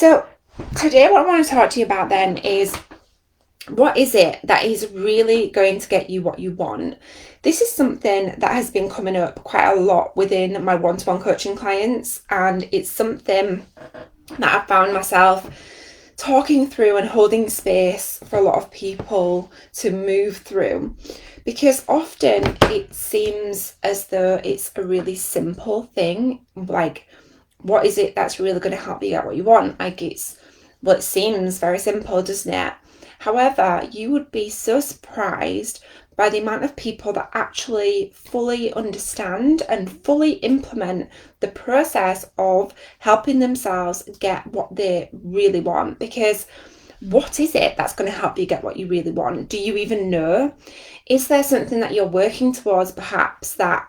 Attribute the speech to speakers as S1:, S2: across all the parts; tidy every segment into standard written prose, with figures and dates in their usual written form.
S1: So today what I want to talk to you about then is, what is it that is really going to get you what you want? This is something that has been coming up quite a lot within my one-to-one coaching clients, and it's something that I've found myself talking through and holding space for a lot of people to move through, because often it seems as though it's a really simple thing, like, what is it that's really going to help you get what you want? Like, it seems very simple, doesn't it? However, you would be so surprised by the amount of people that actually fully understand and fully implement the process of helping themselves get what they really want. Because what is it that's going to help you get what you really want? Do you even know? Is there something that you're working towards, perhaps, that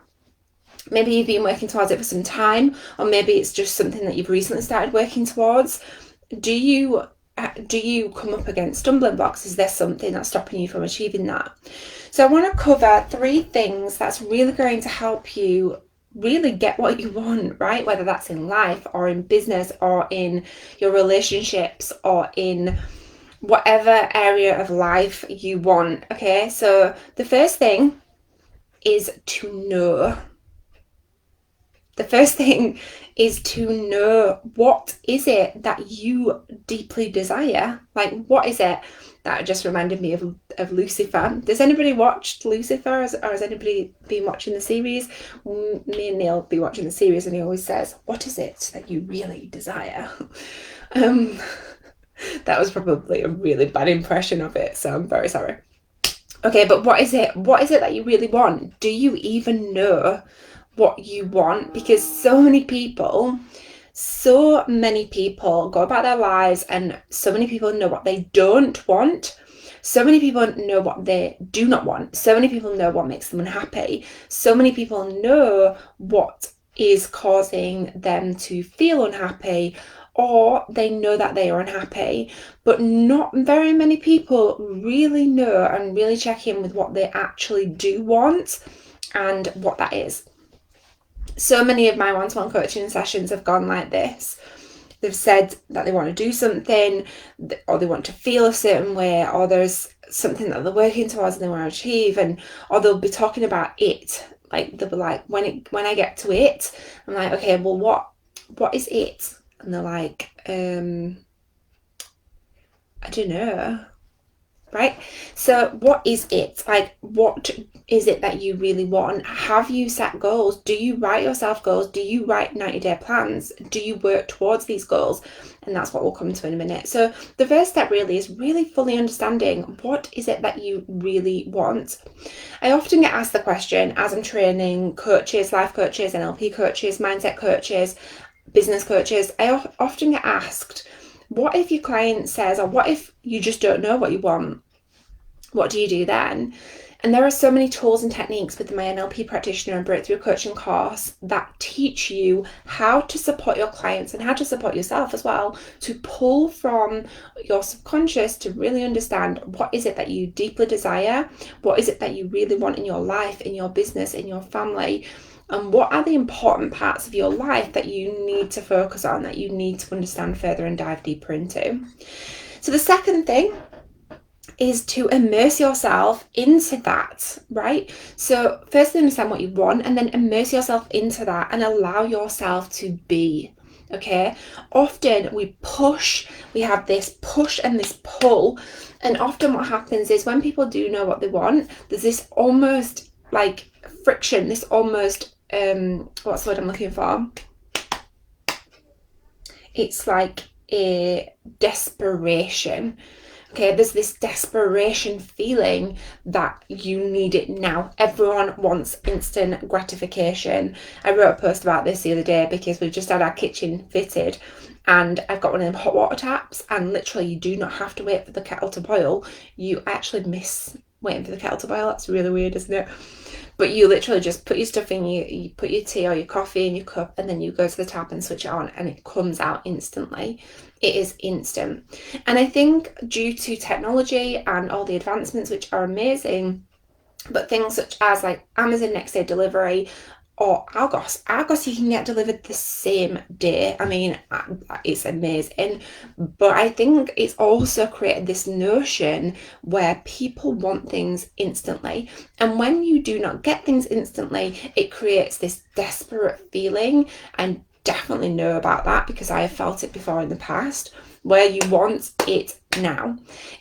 S1: maybe you've been working towards it for some time, or maybe it's just something that you've recently started working towards? Do you come up against stumbling blocks? Is there something that's stopping you from achieving that? So I want to cover 3 things that's really going to help you really get what you want, right? Whether that's in life or in business or in your relationships or in whatever area of life you want. Okay, so the first thing is to know. The first thing is to know, what is it that you deeply desire? Like, what is it? That just reminded me of Lucifer. Does anybody watched Lucifer, or has anybody been watching the series? Me and Neil be watching the series, and he always says, what is it that you really desire? That was probably a really bad impression of it, so I'm very sorry. Okay, but what is it? What is it that you really want? Do you even know what you want? Because so many people go about their lives, and so many people know what they don't want. So many people know what they do not want. So many people know what makes them unhappy. So many people know what is causing them to feel unhappy, or they know that they are unhappy, but not very many people really know and really check in with what they actually do want and what that is. So many of my one-to-one coaching sessions have gone like this. They've said that they want to do something, or they want to feel a certain way, or there's something that they're working towards and they want to achieve, or they'll be talking about it. Like, they'll be like, when I get to it, I'm like, okay, well, what is it? And they're like, I don't know. Right? So what is it? Like, what is it that you really want? Have you set goals? Do you write yourself goals? Do you write 90-day plans? Do you work towards these goals? And that's what we'll come to in a minute. So the first step really is really fully understanding, what is it that you really want? I often get asked the question as I'm training coaches, life coaches, NLP coaches, mindset coaches, business coaches. I often get asked, what if your client says, or what if you just don't know what you want? What do you do then? And there are so many tools and techniques within my NLP Practitioner Breakthrough Coaching course that teach you how to support your clients and how to support yourself as well, to pull from your subconscious to really understand, what is it that you deeply desire? What is it that you really want in your life, in your business, in your family? And what are the important parts of your life that you need to focus on, that you need to understand further and dive deeper into? So the second thing is to immerse yourself into that, right? So firstly, understand what you want, and then immerse yourself into that and allow yourself to be. Okay, often we have this push and this pull, and often what happens is, when people do know what they want, there's this almost like friction, this almost what's the word I'm looking for? It's like a desperation. Okay, there's this desperation feeling that you need it now. Everyone wants instant gratification. I wrote a post about this the other day because we've just had our kitchen fitted, and I've got one of them hot water taps, and literally you do not have to wait for the kettle to boil. You actually miss waiting for the kettle to boil. That's really weird, isn't it? But you literally just put your stuff in, you put your tea or your coffee in your cup, and then you go to the tap and switch it on, and it comes out instantly. It is instant. And I think due to technology and all the advancements, which are amazing, but things such as like Amazon next day delivery, or Argos. Argos you can get delivered the same day. I mean, it's amazing. But I think it's also created this notion where people want things instantly. And when you do not get things instantly, it creates this desperate feeling. And definitely know about that because I have felt it before in the past, where you want it now.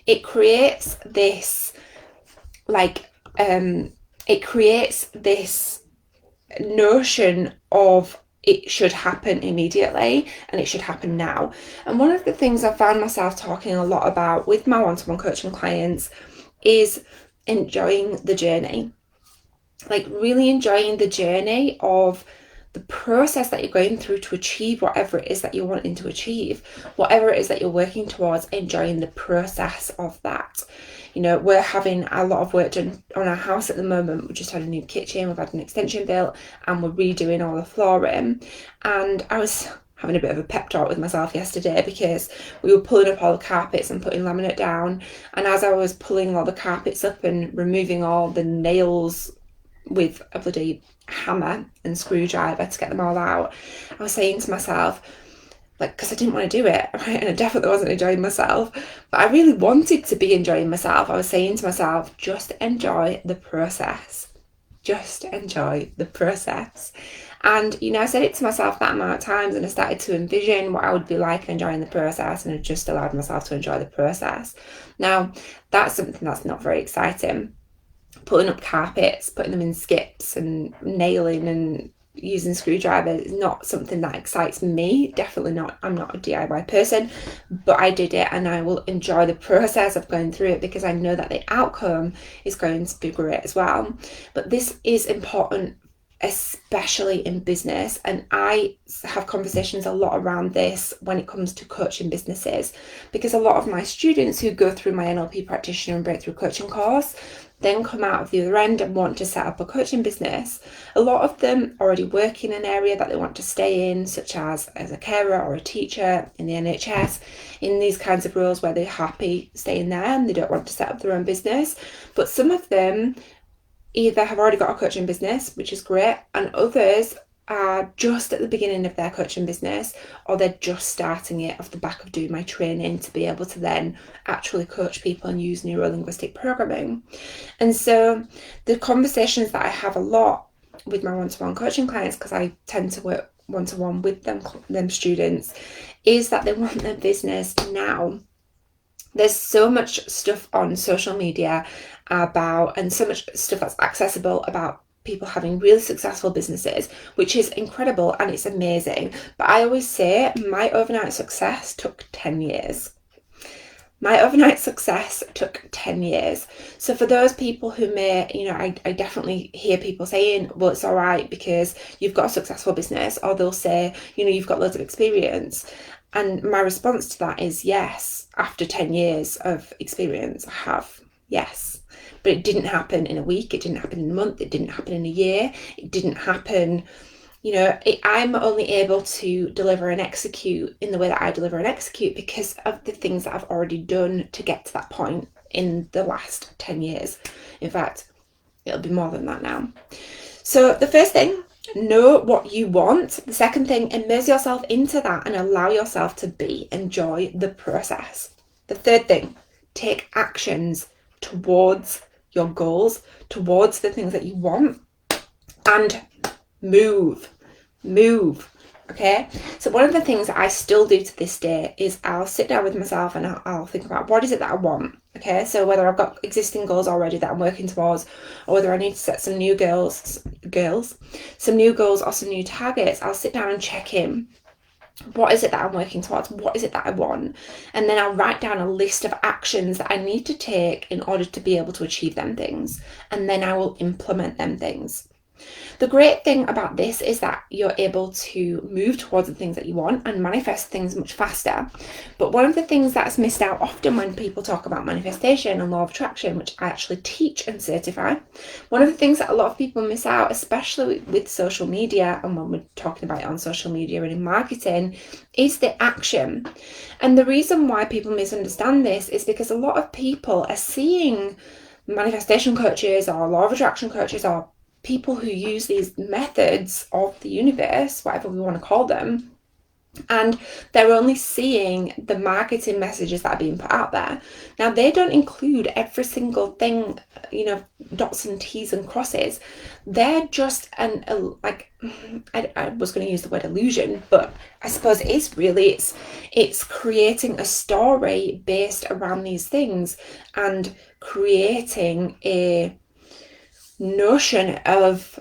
S1: It creates this notion of it should happen immediately and it should happen now. And one of the things I found myself talking a lot about with my one-to-one coaching clients is enjoying the journey. Like really enjoying the journey of the process that you're going through to achieve whatever it is that you're wanting to achieve, whatever it is that you're working towards, enjoying the process of that. You know, we're having a lot of work done on our house at the moment. We just had a new kitchen, we've had an extension built, and we're redoing all the flooring. And I was having a bit of a pep talk with myself yesterday because we were pulling up all the carpets and putting laminate down. And as I was pulling all the carpets up and removing all the nails with a bloody hammer and screwdriver to get them all out, I was saying to myself, like, because I didn't want to do it, right? And I definitely wasn't enjoying myself, but I really wanted to be enjoying myself. I was saying to myself, just enjoy the process. Just enjoy the process. And, you know, I said it to myself that amount of times and I started to envision what I would be like enjoying the process, and I just allowed myself to enjoy the process. Now, that's something that's not very exciting. Putting up carpets, putting them in skips and nailing and using screwdrivers is not something that excites me. Definitely not. I'm not a DIY person, but I did it and I will enjoy the process of going through it because I know that the outcome is going to be great as well. But this is important, especially in business, and I have conversations a lot around this when it comes to coaching businesses, because a lot of my students who go through my NLP Practitioner Breakthrough Coaching course then come out of the other end and want to set up a coaching business. A lot of them already work in an area that they want to stay in, such as a carer or a teacher in the NHS, in these kinds of roles where they're happy staying there and they don't want to set up their own business. But some of them either have already got a coaching business, which is great, and others are just at the beginning of their coaching business, or they're just starting it off the back of doing my training to be able to then actually coach people and use neuro-linguistic programming. And so the conversations that I have a lot with my one-to-one coaching clients, because I tend to work one-to-one with them students, is that they want their business now. There's so much stuff on social media about, and so much stuff that's accessible about people having really successful businesses, which is incredible and it's amazing. But I always say my overnight success took 10 years. My overnight success took 10 years. So for those people who may, you know, I definitely hear people saying, well, it's all right because you've got a successful business, or they'll say, you know, you've got loads of experience. And my response to that is yes, after 10 years of experience, I have, yes. But it didn't happen in a week, it didn't happen in a month, it didn't happen in a year, it didn't happen, you know, I'm only able to deliver and execute in the way that I deliver and execute because of the things that I've already done to get to that point in the last 10 years. In fact, it'll be more than that now. So the first thing, know what you want. The second thing, immerse yourself into that and allow yourself to enjoy the process. The third thing, take actions towards your goals, towards the things that you want, and move. Okay, so one of the things that I still do to this day is I'll sit down with myself and I'll think about what is it that I want. Okay, so whether I've got existing goals already that I'm working towards, or whether I need to set some new goals, some new goals or some new targets, I'll sit down and check in. What is it that I'm working towards? What is it that I want? And then I'll write down a list of actions that I need to take in order to be able to achieve them things. And then I will implement them things. The great thing about this is that you're able to move towards the things that you want and manifest things much faster. But one of the things that's missed out often when people talk about manifestation and law of attraction, which I actually teach and certify, one of the things that a lot of people miss out, especially with social media and when we're talking about it on social media and in marketing, is the action. And the reason why people misunderstand this is because a lot of people are seeing manifestation coaches or law of attraction coaches or people who use these methods of the universe, whatever we want to call them, and they're only seeing the marketing messages that are being put out there. Now, they don't include every single thing, dots and T's and crosses. They're just I was going to use the word illusion, but I suppose it is really, it's creating a story based around these things and creating a notion of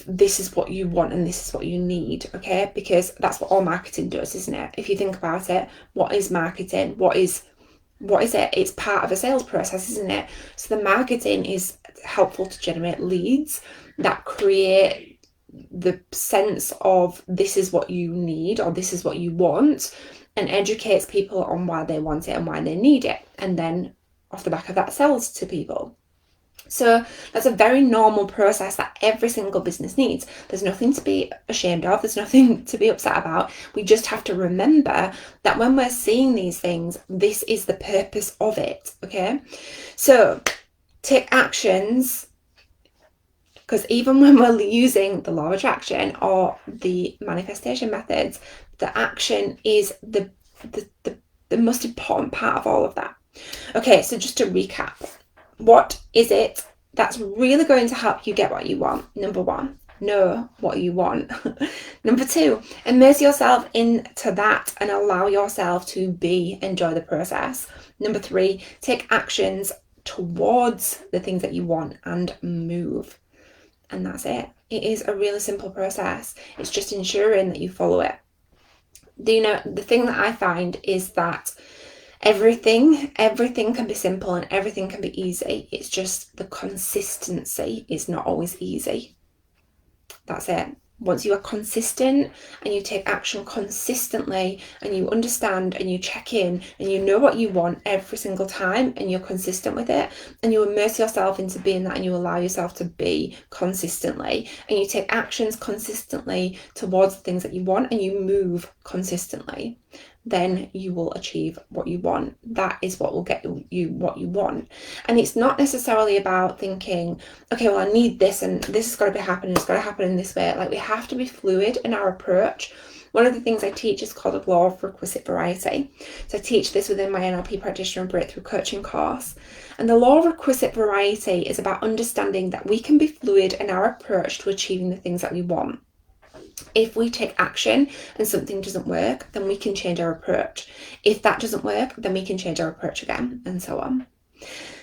S1: this is what you want and this is what you need, okay? Because that's what all marketing does, isn't it? If you think about it, what is marketing? What is it? It's part of a sales process, isn't it? So the marketing is helpful to generate leads that create the sense of this is what you need or this is what you want, and educates people on why they want it and why they need it, and then off the back of that sells to people. So that's a very normal process that every single business needs. There's nothing to be ashamed of. There's nothing to be upset about. We just have to remember that when we're seeing these things, this is the purpose of it, okay? So take actions, because even when we're using the law of attraction or the manifestation methods, the action is the most important part of all of that. Okay, so just to recap. What is it that's really going to help you get what you want? Number one, know what you want. Number two, immerse yourself into that and allow yourself to enjoy the process. Number three, take actions towards the things that you want and move. And that's it. It is a really simple process. It's just ensuring that you follow it. The thing that I find is that everything can be simple and everything can be easy. It's just the consistency is not always easy. That's it. Once you are consistent and you take action consistently and you understand and you check in and you know what you want every single time and you're consistent with it and you immerse yourself into being that and you allow yourself to be consistently and you take actions consistently towards the things that you want and you move consistently, then you will achieve what you want. That is what will get you what you want. And it's not necessarily about thinking, okay, well, I need this and this has got to be happening. It's got to happen in this way. Like, we have to be fluid in our approach. One of the things I teach is called the law of requisite variety. So I teach this within my NLP Practitioner Breakthrough Coaching course. And the law of requisite variety is about understanding that we can be fluid in our approach to achieving the things that we want. If we take action and something doesn't work, then we can change our approach. If that doesn't work, then we can change our approach again, and so on.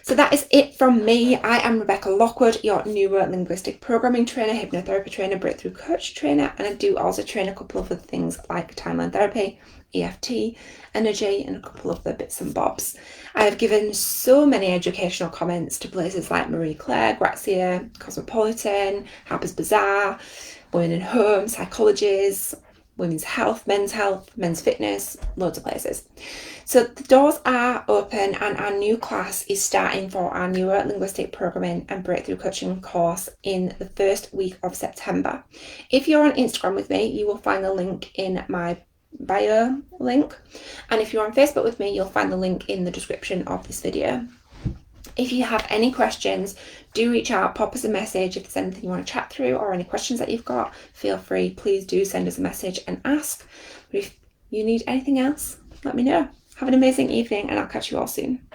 S1: So that is it from me. I am Rebecca Lockwood, your neuro-linguistic programming trainer, hypnotherapy trainer, breakthrough coach trainer, and I do also train a couple of other things like timeline therapy, EFT, energy, and a couple of the bits and bobs. I have given so many educational comments to places like Marie Claire, Grazia, Cosmopolitan, Harper's Bazaar, Women in Home, Psychologies, Women's Health, Men's Fitness, loads of places. So the doors are open and our new class is starting for our neuro-linguistic programming and breakthrough coaching course in the first week of September. If you're on Instagram with me, you will find the link in my bio link. And if you're on Facebook with me, you'll find the link in the description of this video. If you have any questions, do reach out, pop us a message. If there's anything you want to chat through or any questions that you've got, feel free. Please do send us a message and ask. But if you need anything else, let me know. Have an amazing evening and I'll catch you all soon.